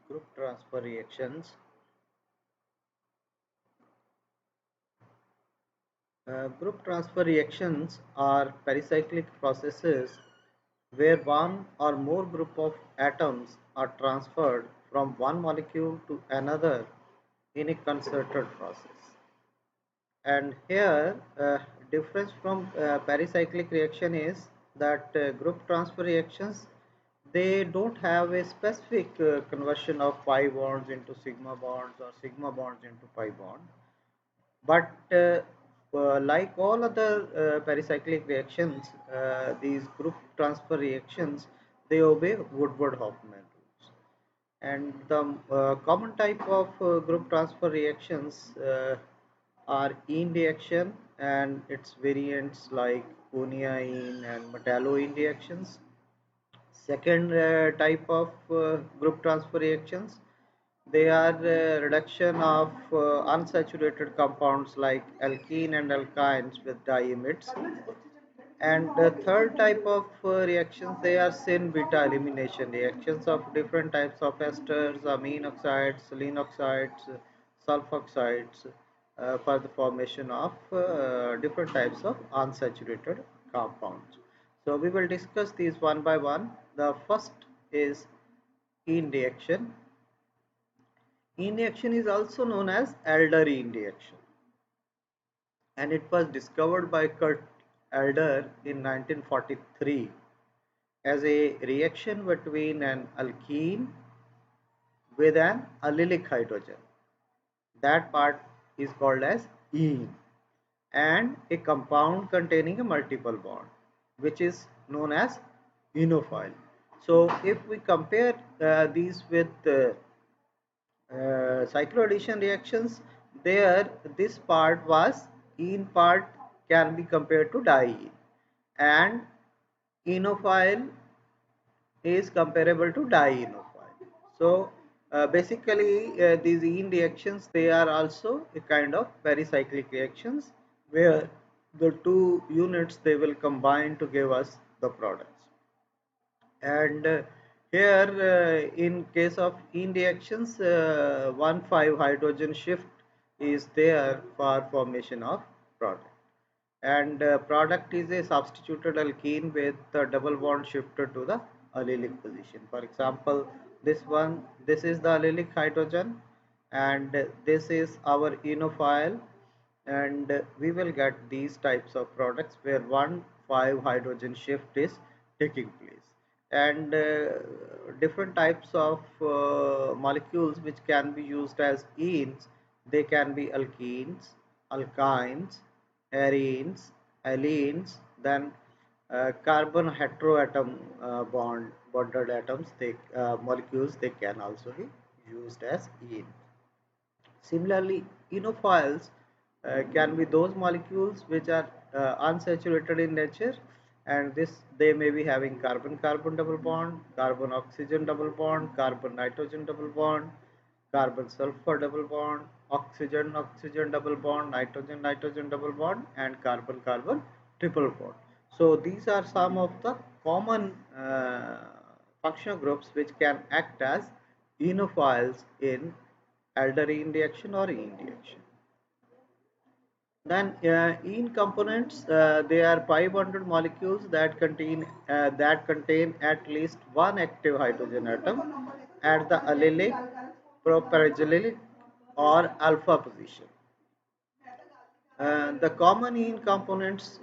Group transfer reactions. Group transfer reactions are pericyclic processes where one or more group of atoms are transferred from one molecule to another in a concerted process. And here, difference from pericyclic reaction is that group transfer reactions, they don't have a specific conversion of pi bonds into sigma bonds or sigma bonds into pi bonds, but like all other pericyclic reactions, these group transfer reactions, they obey Woodward-Hoffmann rules. And the common type of group transfer reactions are Ene reaction and its variants like Konya-Ene and Metallo-Ene reactions. Second type of group transfer reactions, they are reduction of unsaturated compounds like alkene and alkynes with diamides. And the third type of reactions, they are syn beta elimination reactions of different types of esters, amine oxides, selene oxides, sulfoxides, for the formation of different types of unsaturated compounds. So we will discuss these one by one. The first is Ene reaction. Ene reaction is also known as Elder-Ene reaction, and it was discovered by Kurt Elder in 1943 as a reaction between an alkene with an allylic hydrogen. That part is called as ene, and a compound containing a multiple bond, which is known as enophile. So if we compare these with cycloaddition reactions, there this part was ene part can be compared to diene, and enophile is comparable to dienophile. So basically these ene reactions, they are also a kind of pericyclic reactions where the two units, they will combine to give us the products. And here in case of ene reactions, 1,5 hydrogen shift is there for formation of product, and product is a substituted alkene with the double bond shifted to the allylic position. For example, this is the allylic hydrogen, and this is our enophile, and we will get these types of products where 1,5 hydrogen shift is taking place. And different types of molecules which can be used as enes, they can be alkenes, alkynes, arenes, allenes, then carbon heteroatom bonded atoms, they molecules, they can also be used as ene. Similarly, enophiles can be those molecules which are unsaturated in nature, and this they may be having carbon-carbon double bond, carbon-oxygen double bond, carbon-nitrogen double bond, carbon-sulfur double bond, oxygen-oxygen double bond, nitrogen-nitrogen double bond, and carbon-carbon triple bond. So these are some of the common functional groups which can act as enophiles in Elder-Ene reaction or Ene reaction. Then ene components, they are pi bonded molecules that contain at least one active hydrogen atom at the allylic, propargylic, or alpha position. The common ene components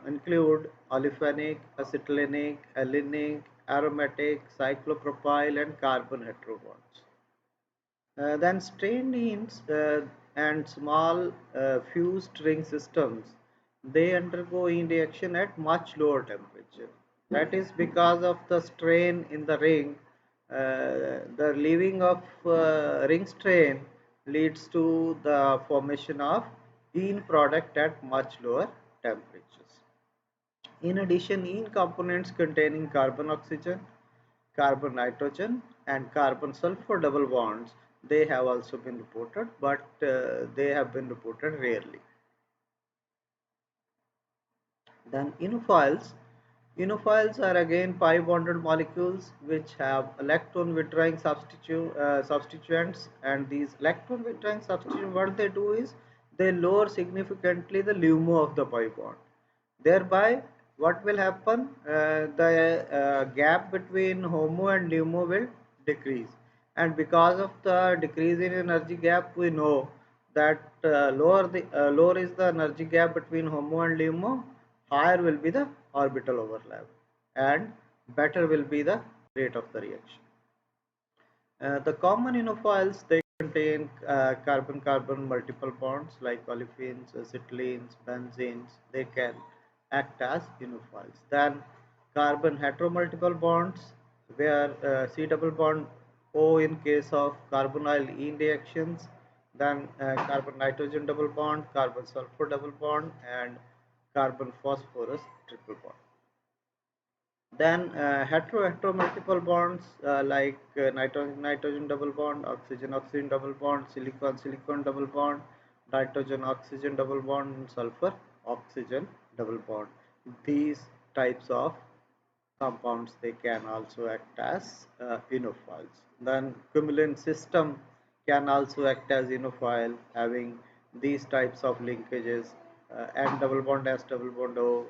include olefinic, acetylenic, allynic, aromatic, cyclopropyl, and carbon heterobonds. Then strained enes and small fused ring systems, they undergo ene reaction at much lower temperature. That is because of the strain in the ring. The leaving of ring strain leads to the formation of ene product at much lower temperatures. In addition, ene components containing carbon oxygen, carbon nitrogen, and carbon sulfur double bonds, they have also been reported, but they have been reported rarely. Then enophiles, Enophiles are again pi bonded molecules which have electron withdrawing substituents, and these electron withdrawing substituents, what they do is they lower significantly the LUMO of the pi bond. Thereby, what will happen? The gap between HOMO and LUMO will decrease, and because of the decrease in energy gap, we know that lower is the energy gap between HOMO and LUMO, higher will be the orbital overlap, and better will be the rate of the reaction. The common enophiles, they contain carbon-carbon multiple bonds like olefins, acetylenes, benzenes. They can act as enophiles. Then carbon heteromultiple bonds, where C double bond O in case of carbonyl ene reactions. Then carbon nitrogen double bond, carbon sulfur double bond, and carbon phosphorus triple bond. Then hetero multiple bonds like nitrogen nitrogen double bond, oxygen oxygen double bond, silicon silicon double bond, nitrogen oxygen double bond, and sulfur oxygen double bond. These types of compounds, they can also act as enophiles. Then cumulin system can also act as enophile, having these types of linkages: N double bond S double bond O,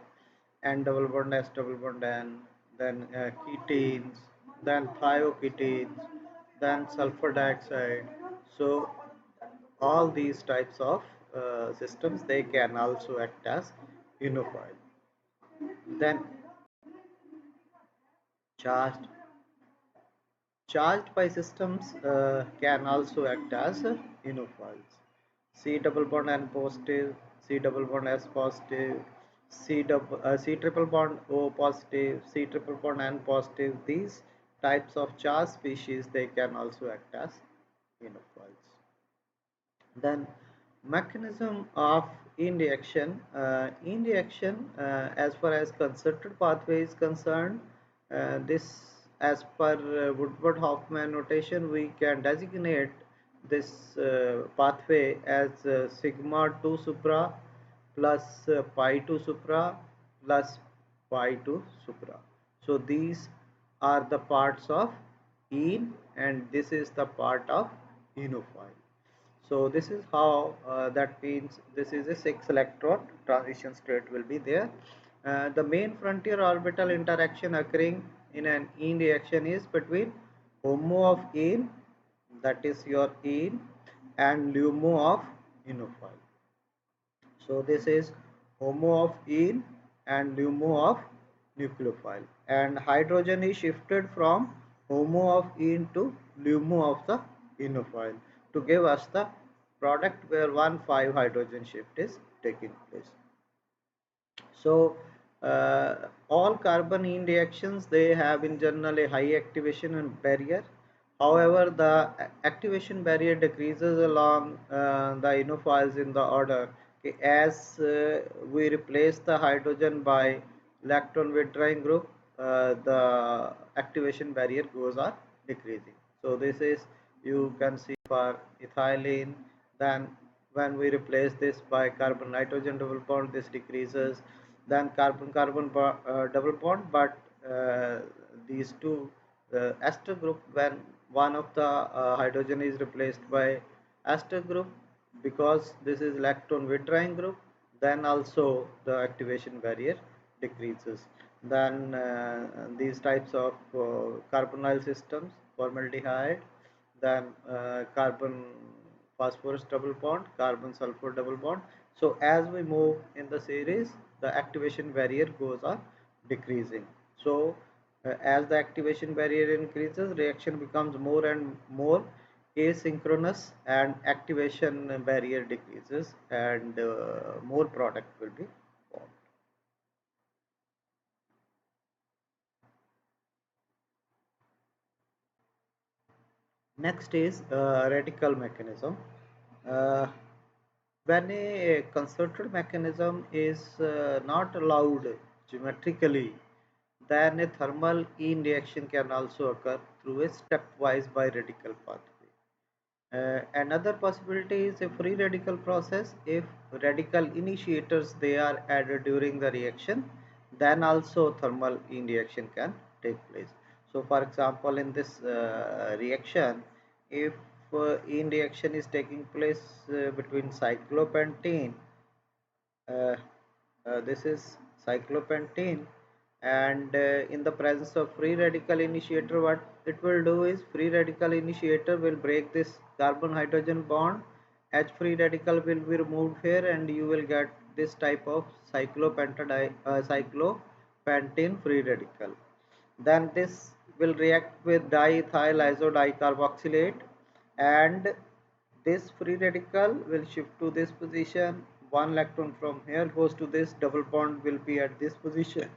N double bond S double bond N, then ketenes, then thioketines, then sulfur dioxide. So all these types of systems, they can also act as enophile. Then charged charged pi systems can also act as enophiles. C double bond N positive, C double bond S positive, C triple bond O positive, C triple bond N positive. These types of charged species, they can also act as enophiles. Then mechanism of in reaction. In reaction, as far as concerted pathway is concerned, this, as per Woodward-Hoffmann notation, we can designate this pathway as sigma 2 supra plus pi 2 supra plus pi 2 supra. So these are the parts of in, and this is the part of enophile. So this is how, that means this is a 6 electron transition state will be there. The main frontier orbital interaction occurring in an ene reaction is between HOMO of ene, that is your ene, and LUMO of enophile. So this is HOMO of ene and LUMO of nucleophile, and hydrogen is shifted from HOMO of ene to LUMO of the enophile to give us the product where 1,5 hydrogen shift is taking place. So all carbon ene reactions, they have in general a high activation and barrier. However, the activation barrier decreases along the enophiles in the order. Okay, as we replace the hydrogen by electron withdrawing group, the activation barrier goes on decreasing. So this is, you can see for ethylene. Then when we replace this by carbon nitrogen double bond, this decreases. Then carbon carbon double bond, but these two ester group, when one of the hydrogen is replaced by ester group, because this is electron withdrawing group, then also the activation barrier decreases. Then these types of carbonyl systems, formaldehyde, then carbon phosphorus double bond, carbon sulfur double bond. So as we move in the series, the activation barrier goes on decreasing. So as the activation barrier increases, reaction becomes more and more asynchronous, and activation barrier decreases, and more product will be formed. Next is radical mechanism. Uh, when a concerted mechanism is not allowed geometrically, then a thermal in reaction can also occur through a stepwise biradical pathway. Another possibility is a free radical process. If radical initiators, they are added during the reaction, then also thermal in reaction can take place. So for example, in this reaction, if in reaction is taking place between cyclopentene, uh, this is cyclopentene, and in the presence of free radical initiator, what it will do is free radical initiator will break this carbon hydrogen bond. H free radical will be removed here, and you will get this type of cyclopentene free radical. Then this will react with diethyl isodicarboxylate, and this free radical will shift to this position. One electron from here goes to this, double bond will be at this position,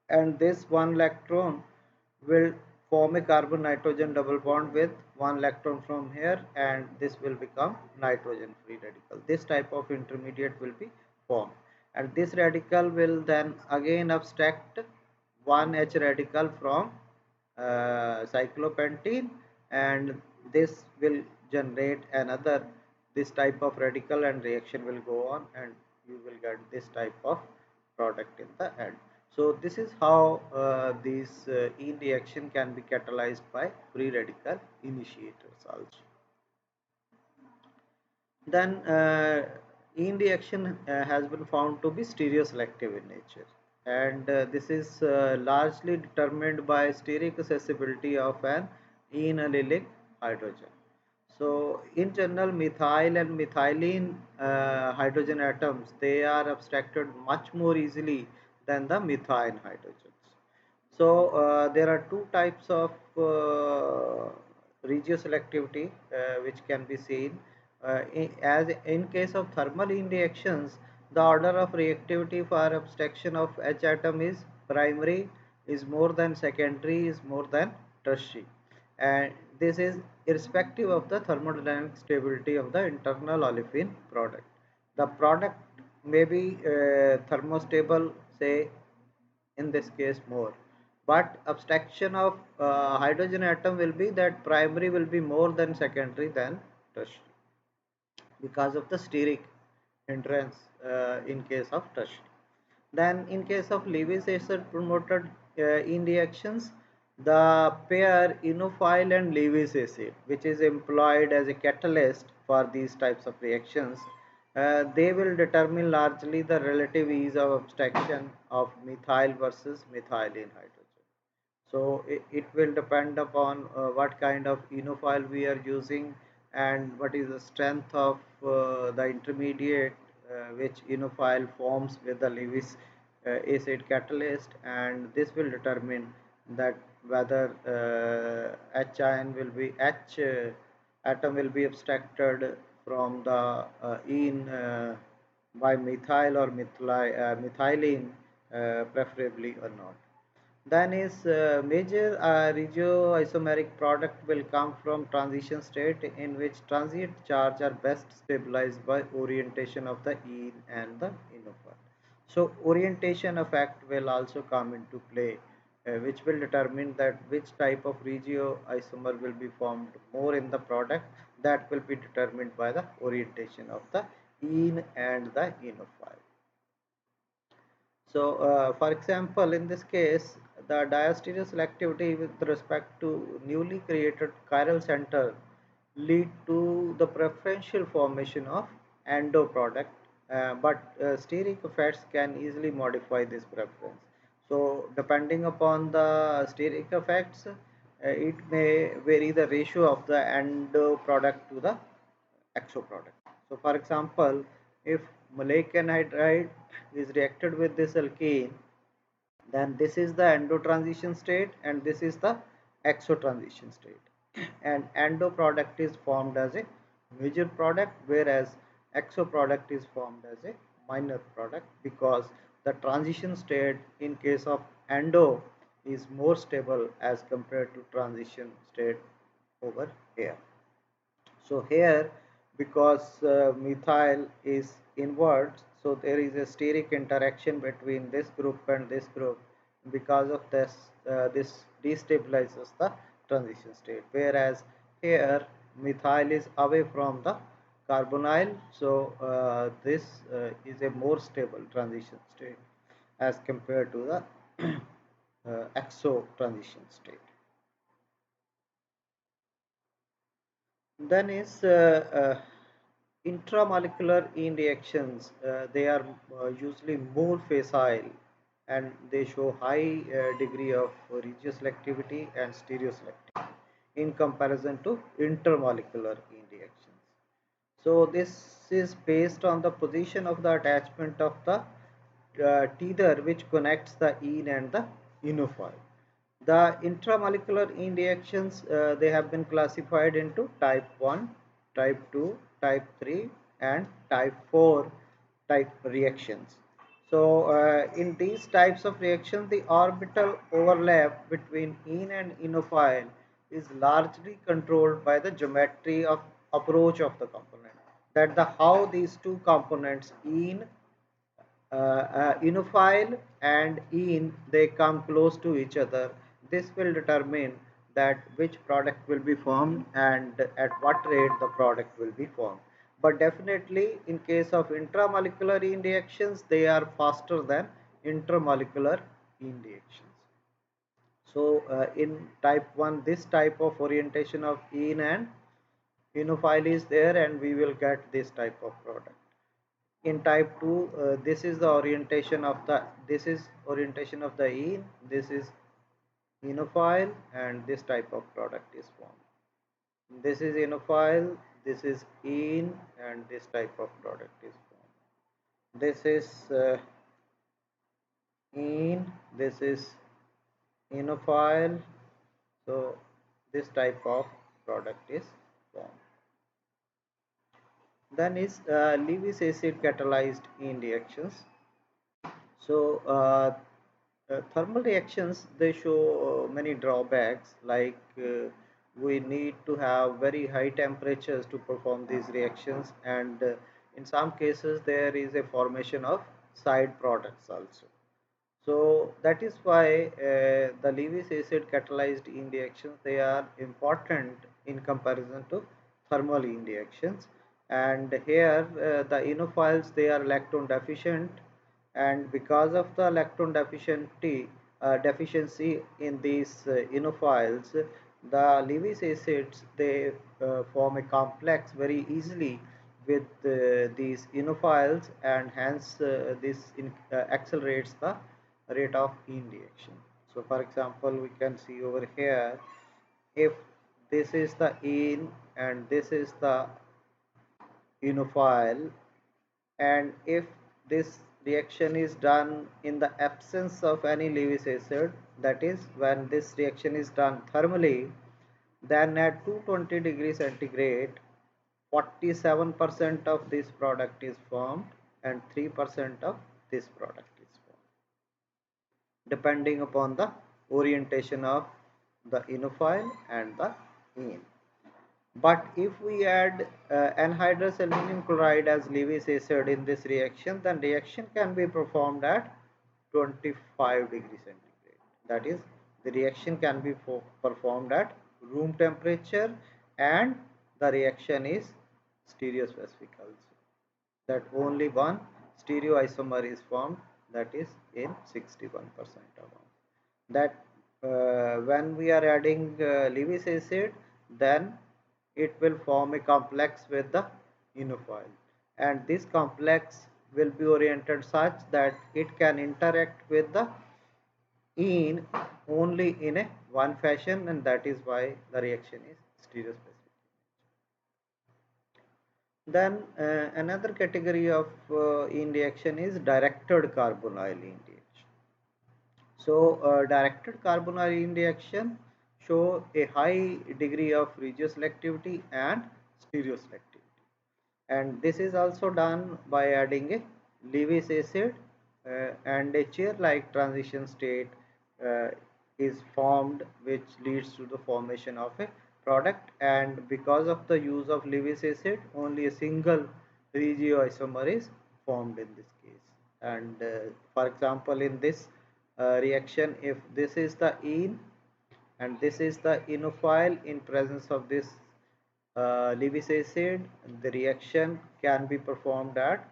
and this one electron will form a carbon nitrogen double bond with one electron from here, and this will become nitrogen free radical. This type of intermediate will be formed, and this radical will then again abstract one H radical from cyclopentene, and this will generate another this type of radical, and reaction will go on, and you will get this type of product in the end. So this is how these in reaction can be catalyzed by free radical initiators also. Then in reaction has been found to be stereoselective in nature, and this is largely determined by steric accessibility of an enallylic hydrogen. So in general, methyl and methylene hydrogen atoms, they are abstracted much more easily than the methine hydrogens. So there are two types of regioselectivity which can be seen. As in case of thermal in reactions, the order of reactivity for abstraction of H atom is primary is more than secondary is more than tertiary, and this is irrespective of the thermodynamic stability of the internal olefin product. The product may be thermostable, say in this case more, but abstraction of hydrogen atom will be that primary will be more than secondary than tertiary because of the steric hindrance in case of tertiary. Then in case of Lewis acid promoted in reactions, the pair enophile and Lewis acid, which is employed as a catalyst for these types of reactions, they will determine largely the relative ease of abstraction of methyl versus methylene hydrogen. So it will depend upon what kind of enophile we are using, and what is the strength of the intermediate which enophile forms with the Lewis acid catalyst, and this will determine that whether H ion will be atom will be abstracted from the in by methyl or methylene preferably or not. Then is major regioisomeric product will come from transition state, in which transient charge are best stabilized by orientation of the in and the inophile. So orientation effect will also come into play, which will determine that which type of regioisomer will be formed more in the product. That will be determined by the orientation of the in and the inophile. So, for example, in this case, the diastereoselectivity with respect to newly created chiral center lead to the preferential formation of endo product, but steric effects can easily modify this preference. So, depending upon the steric effects, it may vary the ratio of the endo product to the exo product. So for example, if maleic anhydride is reacted with this alkene, then this is the endo transition state and this is the exo transition state. And endo product is formed as a major product, whereas exo product is formed as a minor product, because the transition state in case of endo is more stable as compared to transition state over here. So here, because methyl is inward, so there is a steric interaction between this group and this group. Because of this, this destabilizes the transition state, whereas here methyl is away from the carbonyl, so this is a more stable transition state. as compared to the exo transition state. Then is intramolecular ene reactions. They are usually more facile and they show high degree of regioselectivity and stereoselectivity in comparison to intermolecular ene reactions. So this is based on the position of the attachment of the tether which connects the ene and the enophile. The intramolecular ene reactions they have been classified into type 1, type 2, type 3 and type 4 type reactions. So in these types of reactions the orbital overlap between ene and enophile is largely controlled by the geometry of approach of the component, that the how these two components ene enophile and ene they come close to each other. This will determine that which product will be formed and at what rate the product will be formed. But definitely in case of intramolecular ene reactions they are faster than intermolecular ene reactions. So in type 1 this type of orientation of ene and enophile is there and we will get this type of product. In type 2 this is the orientation of the ene, this is enophile and this type of product is formed. This is enophile, this is ene and this type of product is formed. This is ene, this is enophile, so this type of product is formed. Then is Lewis acid catalyzed ene reactions. So thermal reactions they show many drawbacks, like we need to have very high temperatures to perform these reactions, and in some cases there is a formation of side products also. So that is why the Lewis acid catalyzed ene reactions they are important in comparison to thermal ene reactions. And here the enophiles they are lactone deficient, and because of the lactone deficiency in these enophiles, the Lewis acids they form a complex very easily with these enophiles, and hence this accelerates the rate of ene reaction. So for example we can see over here, if this is the ene and this is the enophile, and if this reaction is done in the absence of any Lewis acid, that is when this reaction is done thermally, then at 220 degrees centigrade 47% of this product is formed and 3% of this product is formed, depending upon the orientation of the enophile and the ene. But if we add anhydrous aluminum chloride as Lewis acid in this reaction, then reaction can be performed at 25 degrees centigrade. That is, the reaction can be performed at room temperature, and the reaction is stereospecific also. That only one stereoisomer is formed, that is in 61% amount. That when we are adding Lewis acid, then it will form a complex with the enophile, and this complex will be oriented such that it can interact with the ene only in a one fashion, and that is why the reaction is stereospecific. Then another category of ene reaction is directed carbonyl ene reaction. So directed carbonyl ene reaction show a high degree of regioselectivity and stereoselectivity, and this is also done by adding a Lewis acid, and a chair-like transition state uh, is formed, which leads to the formation of a product. And because of the use of Lewis acid, only a single regioisomer is formed in this case. And for example, in this reaction, if this is the ene and this is the enophile in presence of this Lewis acid, the reaction can be performed at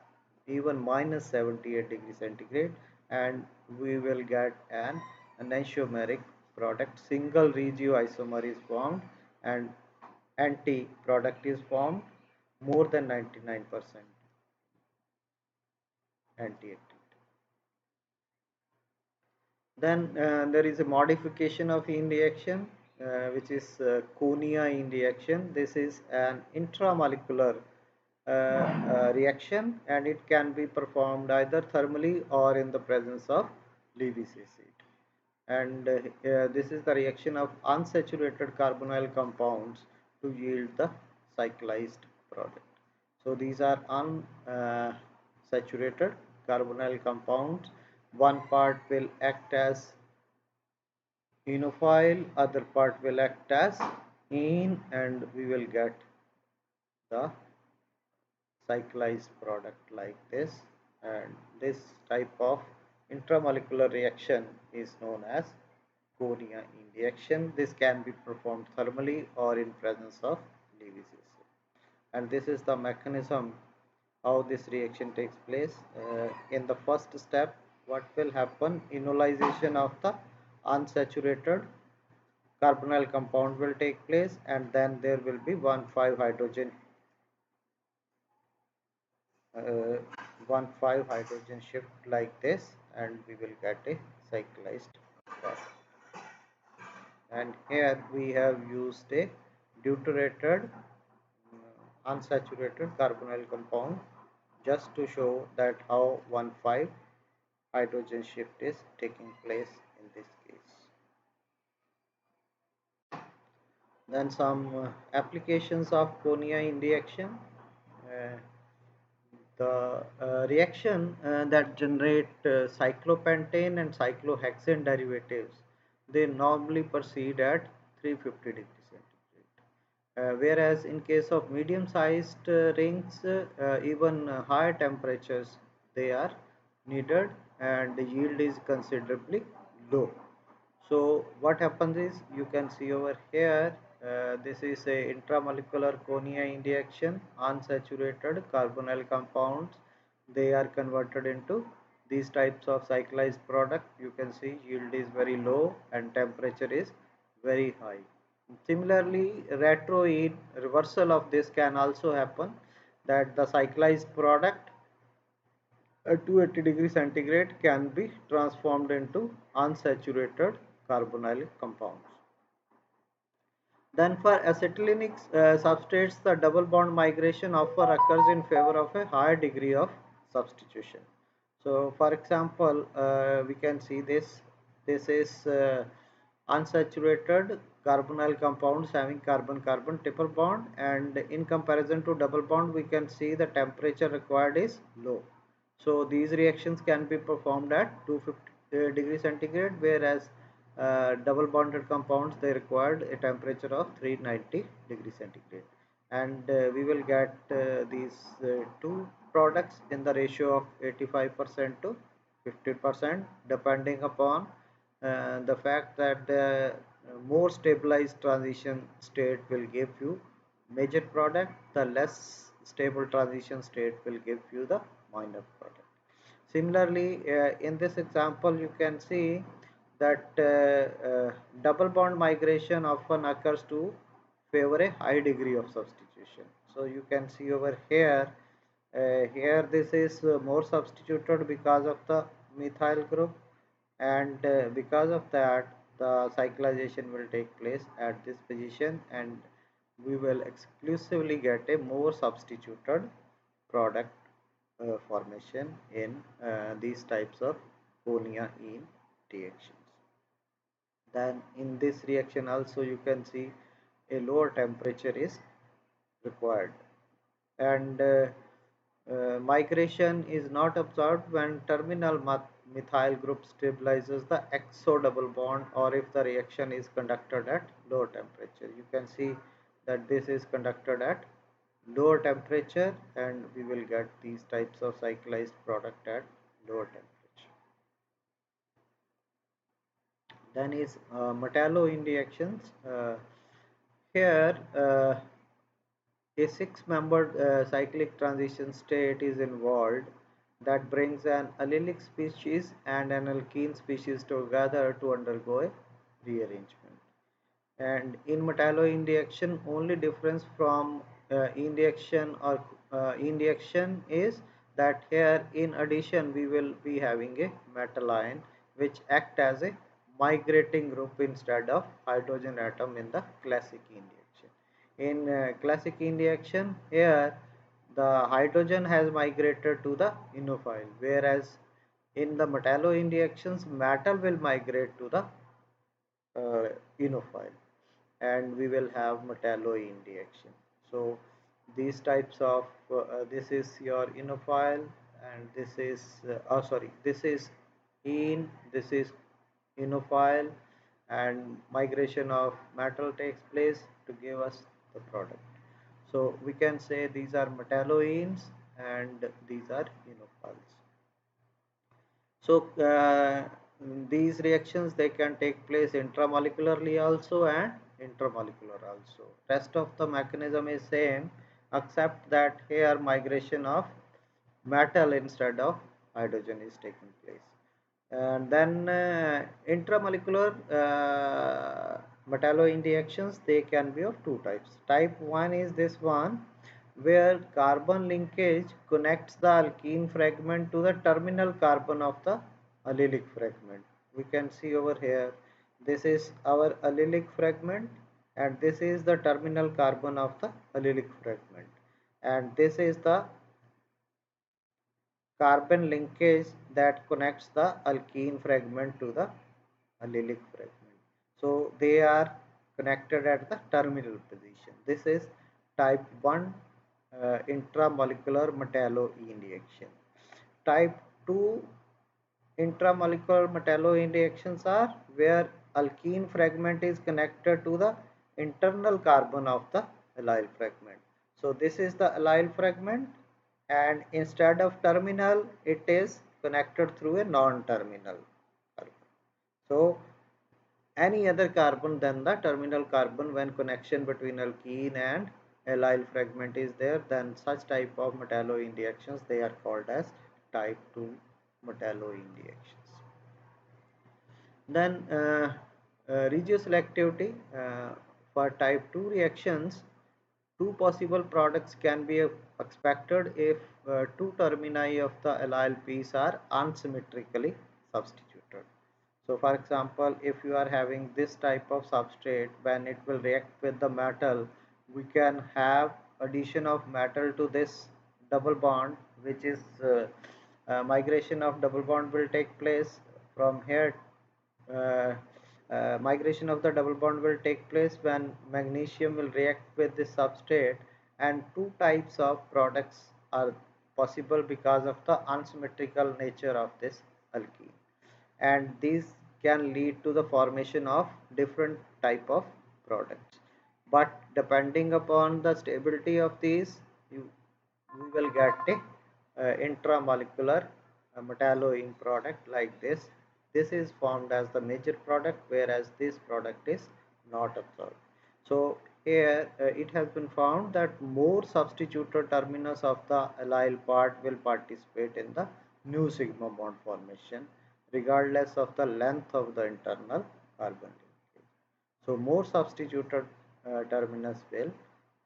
even minus 78 degrees centigrade, and we will get an enantiomeric product. Single regioisomer is formed and anti product is formed more than 99% anti-activity. Then there is a modification of yin reaction, which is Konya yin reaction. This is an intramolecular reaction, and it can be performed either thermally or in the presence of Lewis acid. And this is the reaction of unsaturated carbonyl compounds to yield the cyclized product. So these are unsaturated carbonyl compounds. One part will act as enophile, other part will act as ene, and we will get the cyclized product like this. And this type of intramolecular reaction is known as Konya yin reaction. This can be performed thermally or in presence of Lewis acid. And this is the mechanism how this reaction takes place. In the first step, what will happen? Enolization of the unsaturated carbonyl compound will take place, and then there will be 1,5 hydrogen uh, 1,5 hydrogen shift like this, and we will get a cyclized product. And here we have used a deuterated unsaturated carbonyl compound just to show that how 1,5 hydrogen shift is taking place in this case. Then some applications of Konya yin reaction. Uh, the reaction that generate cyclopentane and cyclohexane derivatives, they normally proceed at 350 degrees centigrade. Whereas in case of medium sized rings, even higher temperatures they are needed, and the yield is considerably low. So what happens is, you can see over here, this is a intramolecular Konya yin reaction, unsaturated carbonyl compounds. They are converted into these types of cyclized product. You can see yield is very low and temperature is very high. Similarly, retro-yin reversal of this can also happen, that the cyclized product at 280 degrees centigrade can be transformed into unsaturated carbonyl compounds. Then for acetylenic substrates, the double bond migration often occurs in favor of a higher degree of substitution. So for example, we can see this. This is unsaturated carbonyl compounds having carbon-carbon triple bond, and in comparison to double bond, we can see the temperature required is low. So these reactions can be performed at 250 degrees centigrade, whereas double bonded compounds, they required a temperature of 390 degrees centigrade. And we will get these two products in the ratio of 85% to 50%, depending upon the fact that the more stabilized transition state will give you major product, the less stable transition state will give you the minor product. Similarly, in this example, you can see that double bond migration often occurs to favor a high degree of substitution. So you can see over here, here this is more substituted because of the methyl group, and because of that the cyclization will take place at this position, and we will exclusively get a more substituted product formation in these types of Konya yin reactions. Then in this reaction also you can see a lower temperature is required, and migration is not observed when terminal methyl group stabilizes the exo double bond, or if the reaction is conducted at lower temperature. You can see that this is conducted at lower temperature, and we will get these types of cyclized product at lower temperature. Then is metallo-yin reactions. Here a six-membered cyclic transition state is involved, that brings an allylic species and an alkene species together to undergo a rearrangement. And in metalloene reaction, only difference from ene reaction is that here in addition we will be having a metal ion which act as a migrating group instead of hydrogen atom in the classic ene reaction. In classic ene reaction, here the hydrogen has migrated to the enophile, whereas in the metalloene reactions metal will migrate to the enophile, and we will have metalloene reaction. So these types of this is your enophile, and this is sorry, this is this is enophile, and migration of metal takes place to give us the product. So we can say these are metalloenes and these are enophiles. So these reactions, they can take place intramolecularly also and intermolecular also. Rest of the mechanism is same, except that here migration of metal instead of hydrogen is taking place. And then intramolecular metalloene reactions, they can be of two types. Type 1 is this one, where carbon linkage connects the alkene fragment to the terminal carbon of the allylic fragment. We can see over here, this is our allylic fragment, and this is the terminal carbon of the allylic fragment, and this is the carbon linkage that connects the alkene fragment to the allylic fragment. So they are connected at the terminal position. This is type 1 intramolecular metalloene reaction. Type 2 intramolecular metalloene reactions are where alkene fragment is connected to the internal carbon of the allyl fragment. So this is the allyl fragment, and instead of terminal it is connected through a non-terminal carbon. So any other carbon than the terminal carbon, when connection between alkene and allyl fragment is there, then such type of metalloene reactions, they are called as type 2 metalloene reactions. Then regioselectivity for type 2 reactions, two possible products can be expected if two termini of the allyl piece are unsymmetrically substituted. So for example, if you are having this type of substrate, when it will react with the metal, we can have addition of metal to this double bond, which is migration of double bond will take place from here. uh, Migration of the double bond will take place when magnesium will react with this substrate, and two types of products are possible because of the unsymmetrical nature of this alkene, and these can lead to the formation of different type of products. But depending upon the stability of these, we will get a intramolecular metalloene product like this. This is formed as the major product, whereas this product is not observed. So here it has been found that more substituted terminus of the allyl part will participate in the new sigma bond formation regardless of the length of the internal carbon linkage. So more substituted terminus will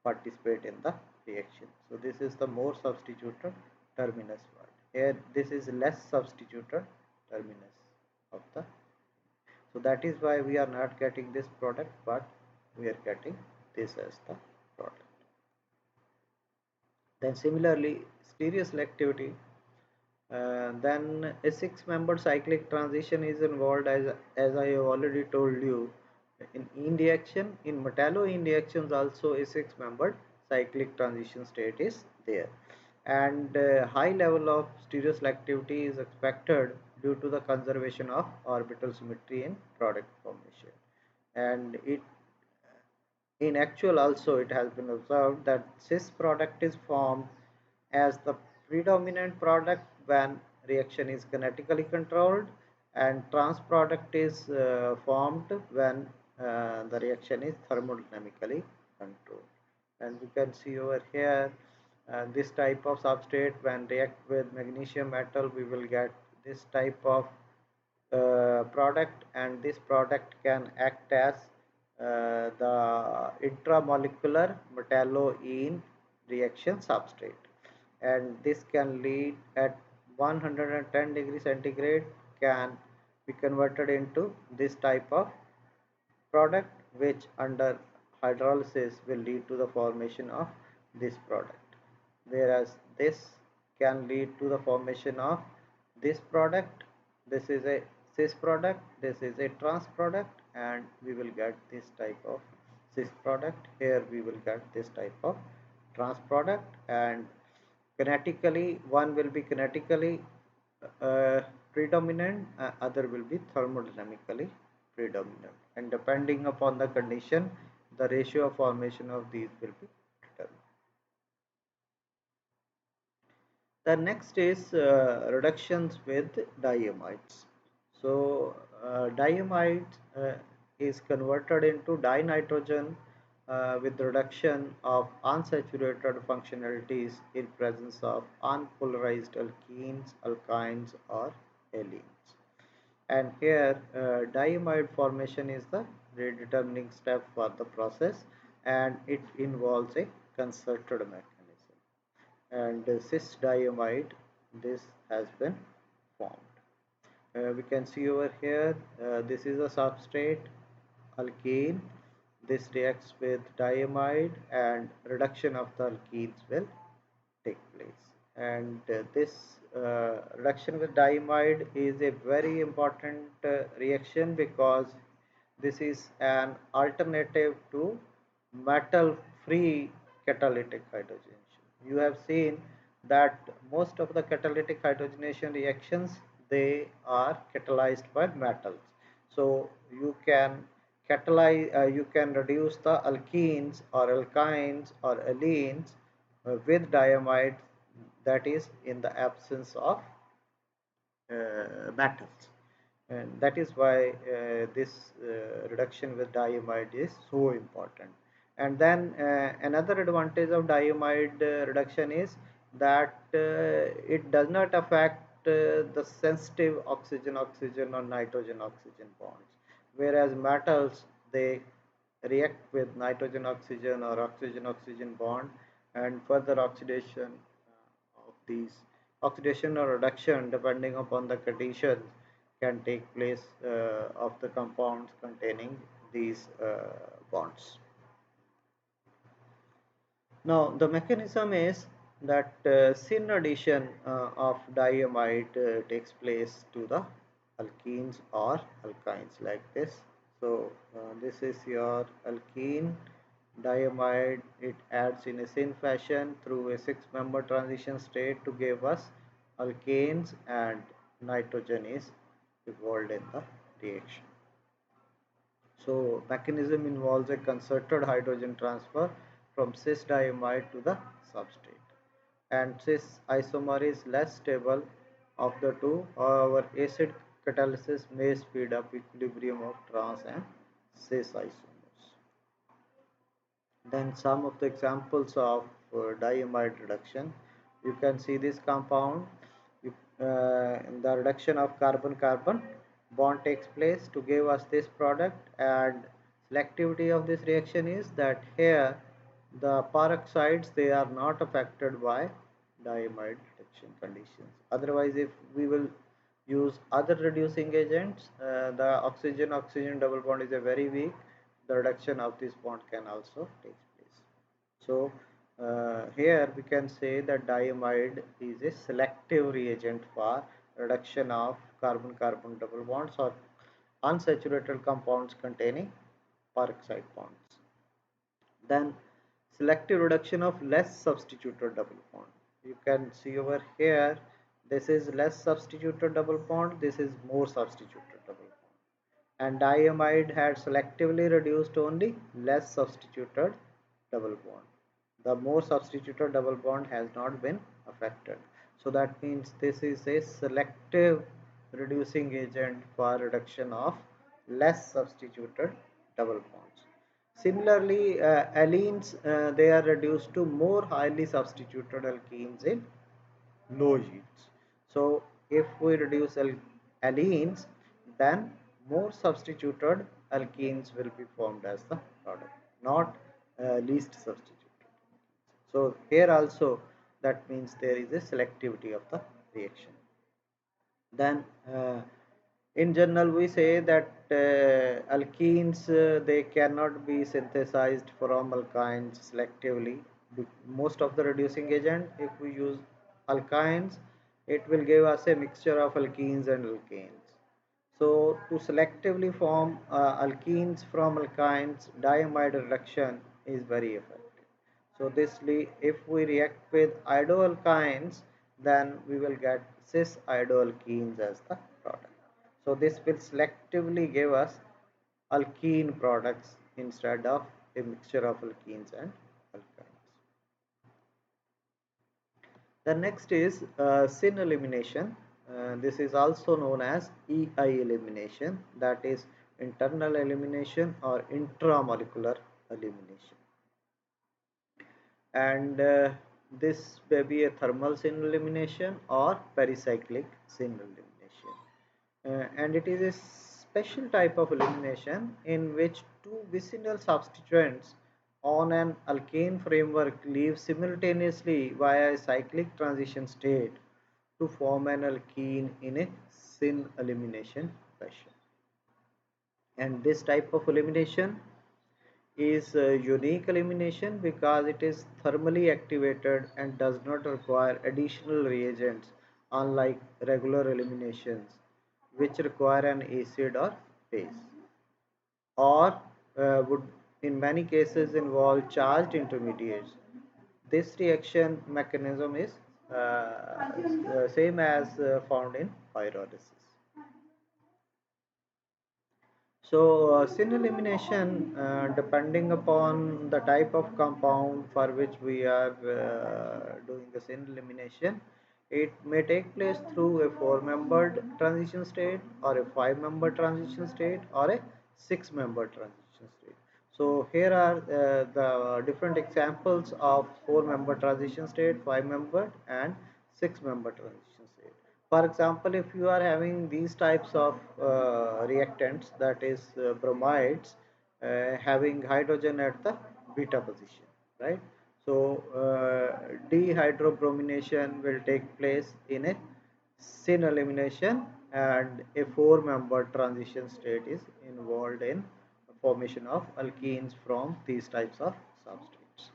participate in the reaction. So this is the more substituted terminus part. Here this is less substituted terminus of the. So that is why we are not getting this product, but we are getting this as the product. Then similarly, stereoselectivity. Then a six-membered cyclic transition is involved, as I have already told you. In ene reaction, in metalloene reactions also a six-membered cyclic transition state is there, and high level of stereoselectivity is expected due to the conservation of orbital symmetry in product formation. And it in actual also it has been observed that cis product is formed as the predominant product when reaction is kinetically controlled, and trans product is formed when the reaction is thermodynamically controlled. And we can see over here this type of substrate when react with magnesium metal, we will get this type of product, and this product can act as the intramolecular metalloene reaction substrate, and this can lead at 110 degrees centigrade, can be converted into this type of product, which under hydrolysis will lead to the formation of this product, whereas this can lead to the formation of this product. This is a cis product, this is a trans product, and we will get this type of cis product. Here we will get this type of trans product, and kinetically one will be kinetically uh, predominant, other will be thermodynamically predominant, and depending upon the condition, the ratio of formation of these will be determined. The next is reductions with diamides. So diamide is converted into dinitrogen with reduction of unsaturated functionalities in presence of unpolarized alkenes, alkynes, or allenes. And here diamide formation is the predetermining step for the process, and it involves a concerted mechanism. And cis diamide, this has been formed. We can see over here, this is a substrate alkene. This reacts with diamide, and reduction of the alkenes will take place. And this reaction with diamide is a very important reaction, because this is an alternative to metal free catalytic hydrogenation. You have seen that most of the catalytic hydrogenation reactions, they are catalyzed by metals. So you can catalyze, you can reduce the alkenes or alkynes or allenes with diamide, that is in the absence of metals, and that is why this reduction with diamide is so important. And then another advantage of diamide reduction is that it does not affect the sensitive oxygen oxygen or nitrogen oxygen bonds, whereas metals, they react with nitrogen oxygen or oxygen oxygen bond, and further oxidation of these, oxidation or reduction depending upon the conditions, can take place of the compounds containing these bonds. Now the mechanism is that syn addition of diamide takes place to the alkenes or alkynes like this. So this is your alkene diamide, it adds in a syn fashion through a 6-member transition state to give us alkanes, and nitrogen is involved in the reaction. So mechanism involves a concerted hydrogen transfer from cis diamide to the substrate, and cis isomer is less stable of the two. However, acid catalysis may speed up equilibrium of trans and cis isomers. Then some of the examples of diamide reduction. You can see this compound. The reduction of carbon-carbon bond takes place to give us this product, and selectivity of this reaction is that here the peroxides, they are not affected by diamide reduction conditions. Otherwise, if we will use other reducing agents, the oxygen-oxygen double bond is a very weak, the reduction of this bond can also take place. So here we can say that diamide is a selective reagent for reduction of carbon-carbon double bonds or unsaturated compounds containing peroxide bonds. Then selective reduction of less substituted double bond. You can see over here, this is less substituted double bond, this is more substituted double bond, and diamide had selectively reduced only less substituted double bond. The more substituted double bond has not been affected. So that means this is a selective reducing agent for reduction of less substituted double bonds. Similarly, allenes, they are reduced to more highly substituted alkenes in low yields. So if we reduce allenes, then more substituted alkenes will be formed as the product, not least substituted. So here also that means there is a selectivity of the reaction. Then in general we say that alkenes they cannot be synthesized from alkynes selectively. Most of the reducing agent, if we use alkynes, it will give us a mixture of alkenes and alkanes. So to selectively form alkenes from alkynes, diamide reduction is very effective. So this, if we react with iodoalkynes, then we will get cis iodoalkenes as the product. So this will selectively give us alkene products instead of a mixture of alkenes and alkynes. The next is syn elimination. This is also known as EI elimination, that is internal elimination or intramolecular elimination. And this may be a thermal syn elimination or pericyclic syn elimination. And it is a special type of elimination in which two vicinal substituents on an alkane framework leave simultaneously via a cyclic transition state to form an alkene in a syn elimination fashion. And this type of elimination is a unique elimination because it is thermally activated and does not require additional reagents, unlike regular eliminations which require an acid or base, or would in many cases involve charged intermediates. This reaction mechanism is same as found in pyrolysis. So, syn elimination, depending upon the type of compound for which we are doing the syn elimination, it may take place through a four-membered transition state, or a five-member transition state, or a six-member transition state. So, here are the different examples of four-member transition state, five-membered, and six-member transition state. For example, if you are having these types of reactants, that is bromides, having hydrogen at the beta position, right? So dehydrobromination will take place in a syn elimination, and a four-member transition state is involved in formation of alkenes from these types of substrates.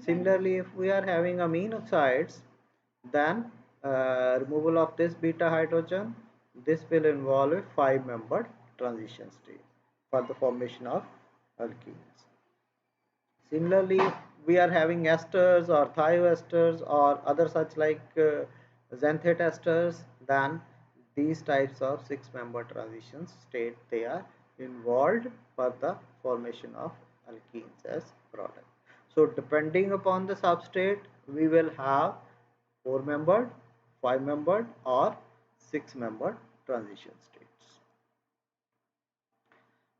Similarly, if we are having amine oxides, then removal of this beta hydrogen, this will involve a five-membered transition state for the formation of alkenes. Similarly, if we are having esters or thioesters or other such like xanthate esters, then these types of six-member transition state, they are involved for the formation of alkenes as product. So depending upon the substrate, we will have four-membered, five-membered, or six-membered transition states.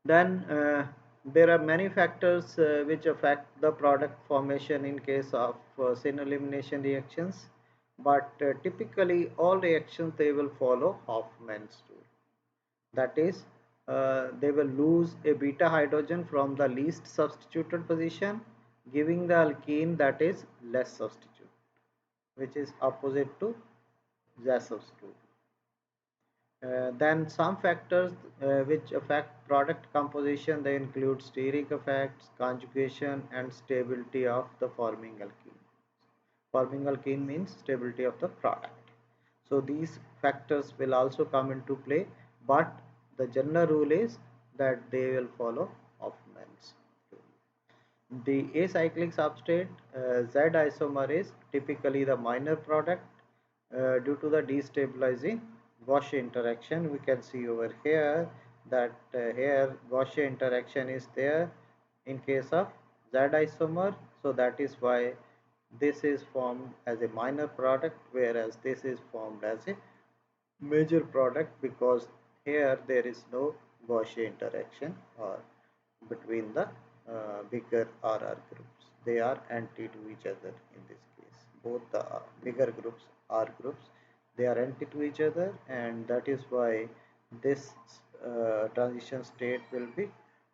Then there are many factors which affect the product formation in case of syn elimination reactions, but typically all reactions they will follow Hofmann's rule. That is, they will lose a beta hydrogen from the least substituted position, giving the alkene that is less substituted, which is opposite to Zasov's rule. Then some factors which affect product composition, they include steric effects, conjugation, and stability of the forming alkene. Forming alkene means stability of the product. So these factors will also come into play, but the general rule is that they will follow Hofmann's rule. The acyclic substrate Z isomer is typically the minor product due to the destabilizing Gaussian interaction. We can see over here that here Gaussian interaction is there in case of Z isomer, so that is why this is formed as a minor product, whereas this is formed as a major product, because here there is no Gaussian interaction or between the bigger RR groups. They are anti to each other in this case. Both the bigger groups, R groups, they are anti to each other, and that is why this transition state will be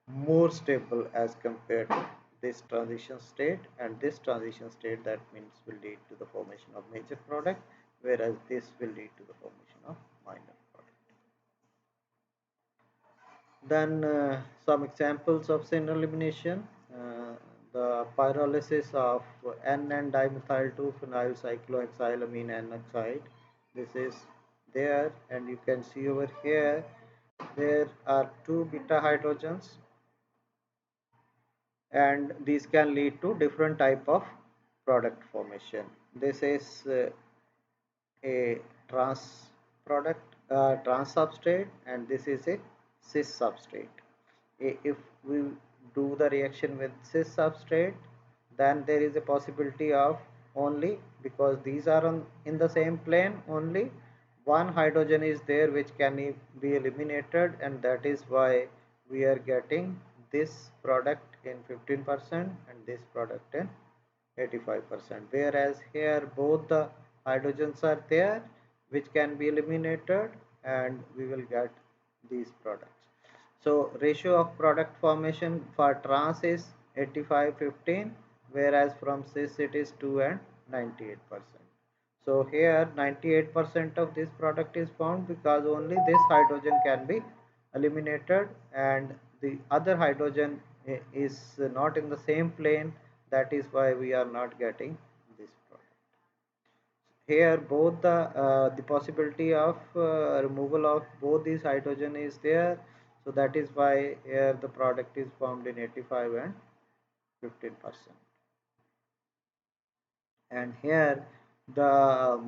more stable as compared to this transition state, and this transition state, that means, will lead to the formation of major product, whereas this will lead to the formation of minor product. Then some examples of chain elimination. The pyrolysis of N dimethyl 2 phenyl cyclohexylamine N oxide. This is there, and you can see over here there are two beta hydrogens, and these can lead to different type of product formation. This is a trans product, trans substrate, and this is a cis substrate. If we do the reaction with cis substrate, then there is a possibility of only, because these are in the same plane, only one hydrogen is there which can be eliminated, and that is why we are getting this product in 15% and this product in 85%, whereas here both the hydrogens are there which can be eliminated, and we will get these products. So ratio of product formation for trans is 85-15, whereas from cis it is 2 and 98%. So here 98% of this product is found because only this hydrogen can be eliminated, and the other hydrogen is not in the same plane. That is why we are not getting this product. Here both the possibility of removal of both these hydrogen is there, so that is why here the product is formed in 85 and 15%. And here the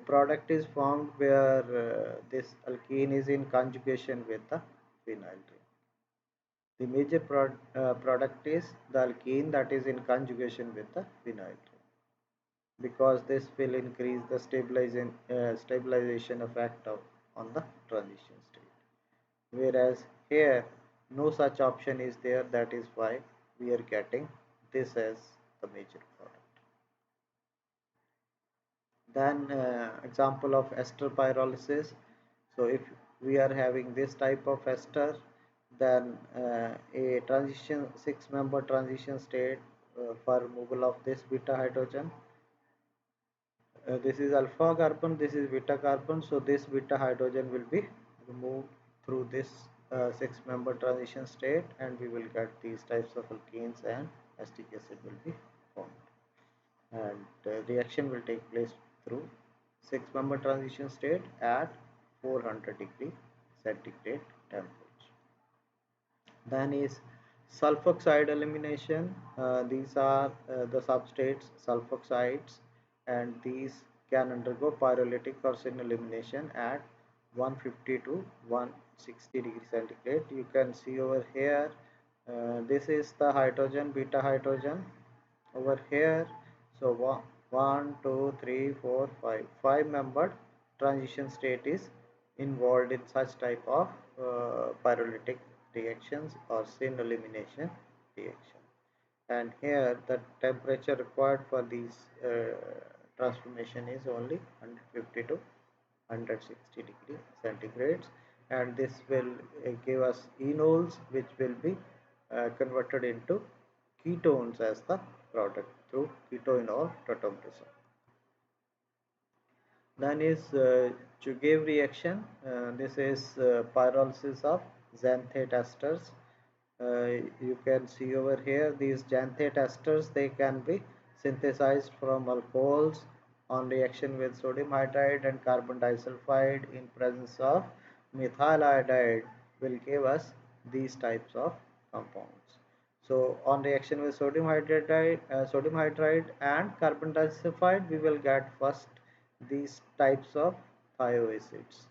product is formed where this alkene is in conjugation with the phenyl ring. The major product is the alkene that is in conjugation with the phenyl ring, because this will increase the stabilization effect on the transition state, whereas here no such option is there. That is why we are getting this as the major product. Then example of ester pyrolysis. So if we are having this type of ester, then a transition 6-member transition state for removal of this beta hydrogen. This is alpha carbon, this is beta carbon, so this beta hydrogen will be removed through this 6-member transition state, and we will get these types of alkenes, and acetic acid will be formed, and reaction will take place through 6-member transition state at 400 degree centigrade temperature. Then is sulfoxide elimination. These are the substrates sulfoxides, and these can undergo pyrolytic or chain elimination at 150 to 160 degree centigrade. You can see over here, this is the hydrogen, beta hydrogen over here. So 1, 2, 3, 4, 5 membered transition state is involved in such type of pyrolytic reactions or chain elimination reaction. And here the temperature required for these transformation is only 150 to 160 degree centigrades, and this will give us enols which will be converted into ketones as the product through ketoenol tautomerason. Then is Chugave reaction. This is pyrolysis of xanthate esters. You can see over here these xanthate esters, they can be synthesized from alcohols on reaction with sodium hydride and carbon disulfide in presence of methyl iodide will give us these types of compounds. So on reaction with sodium hydride and carbon disulfide, we will get first these types of thioacids,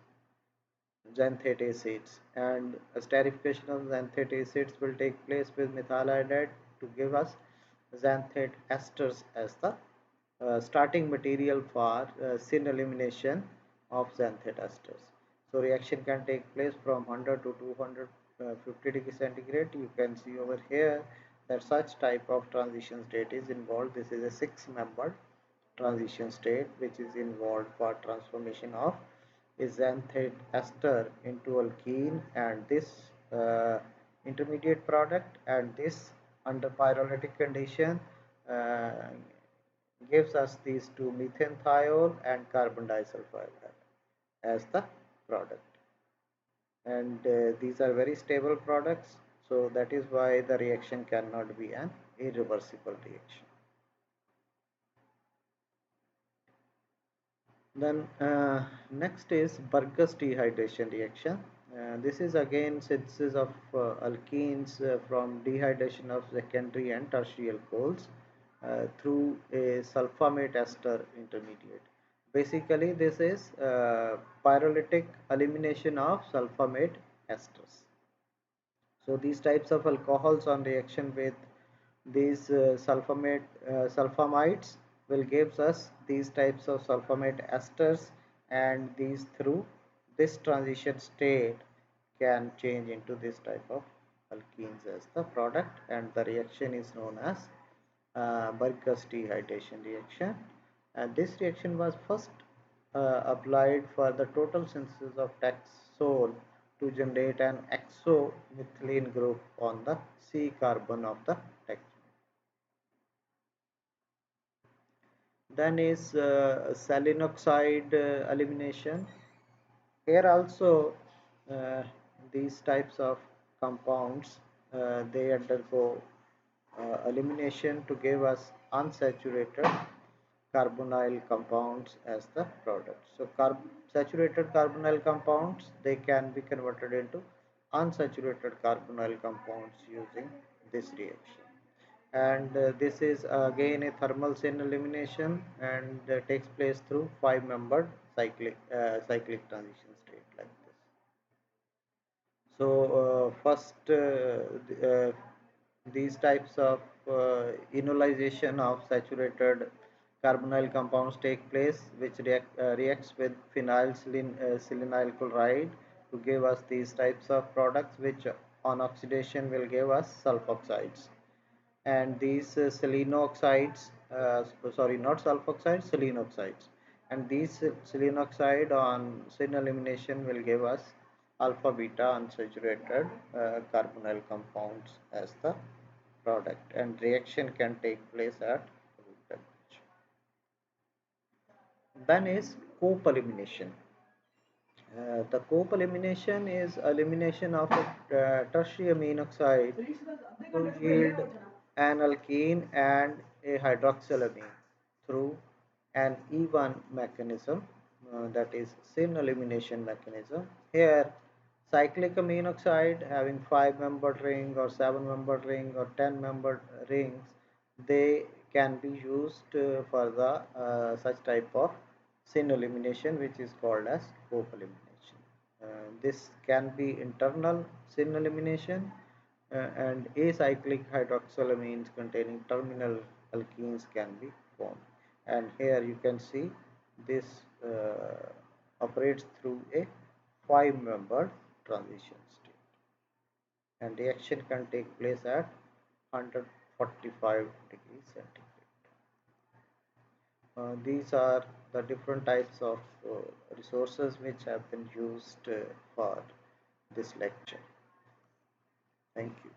xanthate acids, and esterification of xanthate acids will take place with methyl iodide to give us xanthate esters as the starting material for chain elimination of xanthate esters. So reaction can take place from 100 to 250 degree centigrade. You can see over here that such type of transition state is involved. This is a six-membered transition state which is involved for transformation of a xanthate ester into alkene, and this intermediate product, and this under pyrolytic condition uh, gives us these two, methanethiol and carbon disulfide, as the product. And these are very stable products, so that is why the reaction cannot be an irreversible reaction. Then next is Burgers dehydration reaction. This is again synthesis of alkenes from dehydration of secondary and tertiary alcohols through a sulfamate ester intermediate. Basically, this is pyrolytic elimination of sulfamate esters. So these types of alcohols on reaction with these sulfamides will gives us these types of sulfamate esters, and these through this transition state can change into this type of alkenes as the product, and the reaction is known as Burgers dehydration reaction. And this reaction was first applied for the total synthesis of taxol to generate an exomethylene group on the C carbon of the taxol. Then is selenoxide elimination. Here also uh, these types of compounds they undergo elimination to give us unsaturated carbonyl compounds as the product. So saturated carbonyl compounds, they can be converted into unsaturated carbonyl compounds using this reaction. And this is again a thermal chain elimination, and takes place through five membered cyclic transition state like this. So first these types of enolization of saturated carbonyl compounds take place, which reacts with phenyl chloride to give us these types of products, which on oxidation will give us sulfoxides. And these selenoxides, sorry, not sulfoxides, selenoxides, and these selenoxide on syn elimination will give us alpha beta unsaturated carbonyl compounds as the product, and reaction can take place at room temperature. Then is cope elimination. The cope elimination is elimination of a tertiary amine oxide to yield an alkene and a hydroxylamine through an E1 mechanism, that is syn elimination mechanism. Here cyclic amine oxide having 5 membered ring or 7 membered ring or 10 membered rings, they can be used for the such type of syn elimination, which is called as cope elimination. This can be internal syn elimination, and acyclic hydroxylamines containing terminal alkenes can be formed. And here you can see this operates through a 5 membered transition state, and reaction can take place at 145 degrees centigrade. These are the different types of resources which have been used for this lecture. Thank you.